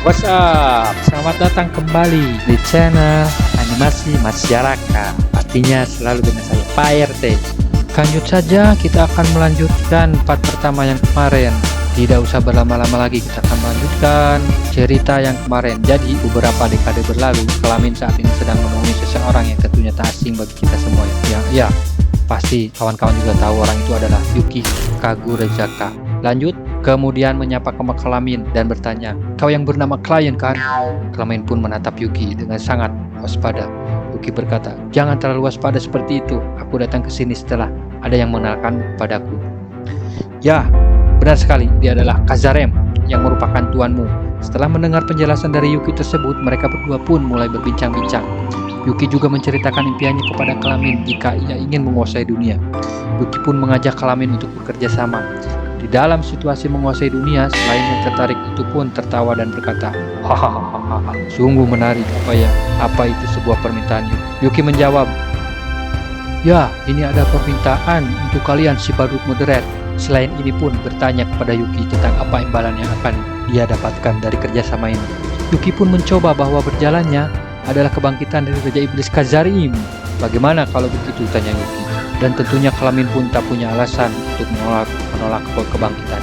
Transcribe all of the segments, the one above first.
What's up? Selamat datang kembali di channel Animasi Masyarakat. Pastinya selalu dengan saya, Pak RT. Lanjut saja, kita akan melanjutkan part pertama yang kemarin. Tidak usah berlama-lama lagi, kita akan melanjutkan cerita yang kemarin. Jadi, beberapa dekade berlalu, kelamin saat ini sedang menemui seseorang yang tentunya tak asing bagi kita semua. Ya, pasti kawan-kawan juga tahu orang itu adalah Yuki Kagurezaka. Lanjut, kemudian menyapa Kelamin dan bertanya, "Kau yang bernama Klien kan?" Kelamin pun menatap Yuki dengan sangat waspada. Yuki berkata, "Jangan terlalu waspada seperti itu. Aku datang ke sini setelah ada yang mengenalkan padaku." "Ya, benar sekali. Dia adalah Kazarem yang merupakan tuanmu." Setelah mendengar penjelasan dari Yuki tersebut, mereka berdua pun mulai berbincang-bincang. Yuki juga menceritakan impiannya kepada Kelamin jika ia ingin menguasai dunia. Yuki pun mengajak Kelamin untuk bekerja sama. Di dalam situasi menguasai dunia, selain yang tertarik itu pun tertawa dan berkata, "Hahaha, sungguh menarik. Apa itu sebuah permintaan?" Yuki menjawab, "Ya, ini ada permintaan untuk kalian si badut moderat." Selain ini pun bertanya kepada Yuki tentang apa imbalan yang akan dia dapatkan dari kerjasama ini. Yuki pun mencoba bahwa berjalannya adalah kebangkitan dari Raja Iblis Kazarim. "Bagaimana kalau begitu?" tanya Yuki. Dan tentunya Kelamin pun tak punya alasan untuk menolak kebangkitan.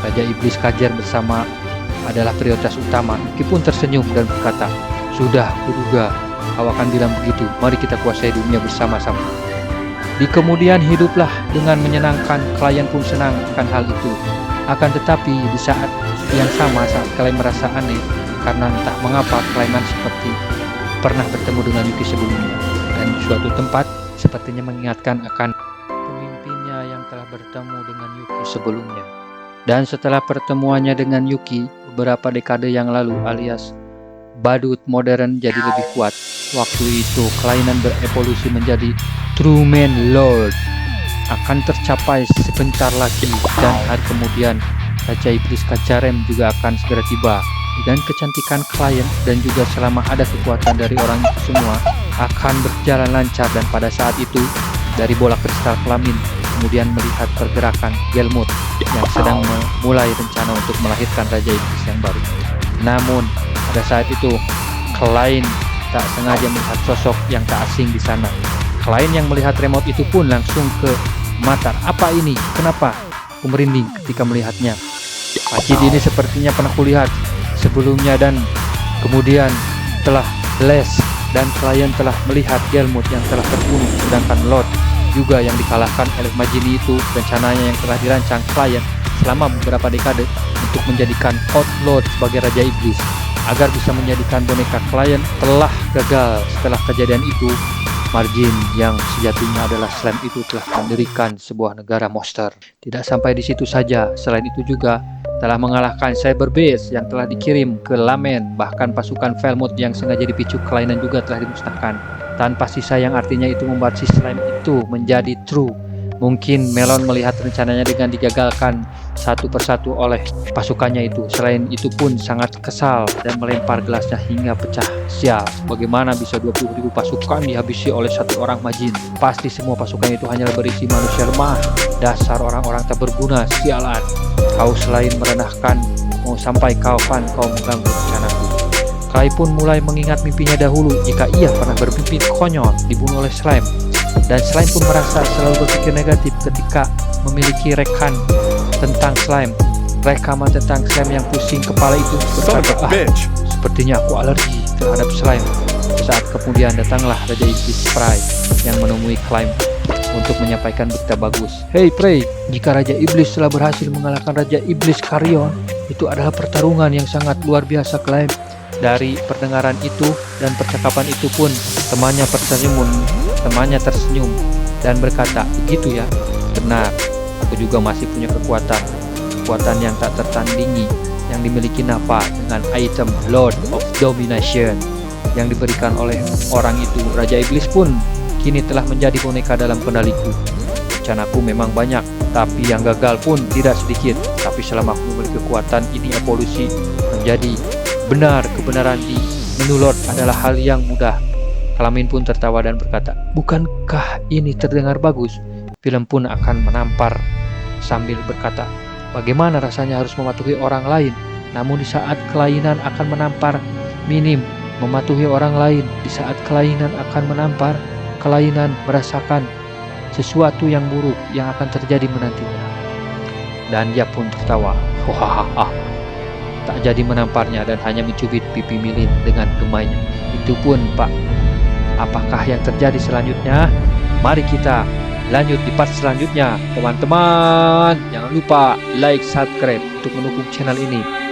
Raja Iblis Kajar bersama adalah prioritas utama. Yuki pun tersenyum dan berkata, "Sudah kuduga kau akan bilang begitu. Mari kita kuasai dunia bersama-sama." Di kemudian hiduplah dengan menyenangkan. Klien pun senang akan hal itu. Akan tetapi di saat yang sama, saat kalian merasa aneh karena entah mengapa Klien seperti pernah bertemu dengan Yuki sebelumnya, dan di suatu tempat sepertinya mengingatkan akan pemimpinnya yang telah bertemu dengan Yuki sebelumnya. Dan setelah pertemuannya dengan Yuki beberapa dekade yang lalu, alias badut modern jadi lebih kuat. Waktu itu kelainan berevolusi menjadi True Man Lord akan tercapai sebentar lagi, dan hari kemudian Raja Iblis Kajarem juga akan segera tiba. Dengan kecantikan klien dan juga selama ada kekuatan dari orang itu semua akan berjalan lancar. Dan pada saat itu dari bola kristal Kelamin kemudian melihat pergerakan Gelmut yang sedang memulai rencana untuk melahirkan Raja Iblis yang baru. Namun pada saat itu Klien tak sengaja melihat sosok yang tak asing di sana. Klien yang melihat remote itu pun langsung ke mata. "Apa ini? Kenapa?" Aku merinding ketika melihatnya. "Majid ini sepertinya pernah kulihat sebelumnya dan kemudian telah les, dan Klien telah melihat Gelmut yang telah terbunuh, sedangkan Lord juga yang dikalahkan oleh Majini itu. Rencananya yang telah dirancang Klien selama beberapa dekade untuk menjadikan Outlord sebagai Raja Iblis agar bisa menjadikan boneka Klien telah gagal. Setelah kejadian itu, Margin yang sejatinya adalah slime itu telah mendirikan sebuah negara monster. Tidak sampai di situ saja, selain itu juga telah mengalahkan Cyber Base yang telah dikirim ke Lamen. Bahkan pasukan Velmut yang sengaja dipicu kelainan juga telah dimusnahkan tanpa sisa, yang artinya itu membuat si slime itu menjadi true. Mungkin Melon melihat rencananya dengan digagalkan satu persatu oleh pasukannya itu. Selain itu pun sangat kesal dan melempar gelasnya hingga pecah. Sial, bagaimana bisa 20.000 pasukan dihabisi oleh satu orang Majin? Pasti semua pasukan itu hanyalah berisi manusia lemah. Dasar orang-orang tak berguna, sialan. Kau selain merendahkan, mau sampai kapan kau mengganggu rencanaku?" Klien pun mulai mengingat mimpinya dahulu jika ia pernah bermimpi konyol dibunuh oleh slime. Dan slime pun merasa selalu berpikir negatif ketika memiliki rekan tentang slime. Rekaman tentang slime yang pusing kepala itu berkata, "Sepertinya aku alergi terhadap slime." Saat kemudian datanglah Raja Iblis Prey yang menemui Klien untuk menyampaikan berita bagus. "Hei Prey, jika Raja Iblis telah berhasil mengalahkan Raja Iblis Carrion, itu adalah pertarungan yang sangat luar biasa, Klien." Dari perdengaran itu dan percakapan itu pun temannya tersenyum dan berkata, "Begitu ya? Benar, aku juga masih punya kekuatan yang tak tertandingi yang dimiliki Nappa dengan item Lord of Domination yang diberikan oleh orang itu. Raja Iblis pun kini telah menjadi boneka dalam kendaliku. Rencanaku memang banyak, tapi yang gagal pun tidak sedikit. Tapi selama aku memiliki kekuatan ini, evolusi menjadi benar. Kebenaran di menu Lord adalah hal yang mudah." Kelamin pun tertawa dan berkata, "Bukankah ini terdengar bagus?" Film pun akan menampar sambil berkata, "Bagaimana rasanya harus mematuhi orang lain Namun di saat kelainan akan menampar Minim mematuhi orang lain. Di saat kelainan akan menampar, kelainan merasakan sesuatu yang buruk yang akan terjadi menantinya. Dan dia pun tertawa. Hahaha. Tak jadi menamparnya dan hanya mencubit pipi Milin dengan gemainya. Itu pun, Pak. Apakah yang terjadi selanjutnya? Mari kita lanjut di part selanjutnya, teman-teman. Jangan lupa like, subscribe untuk mendukung channel ini.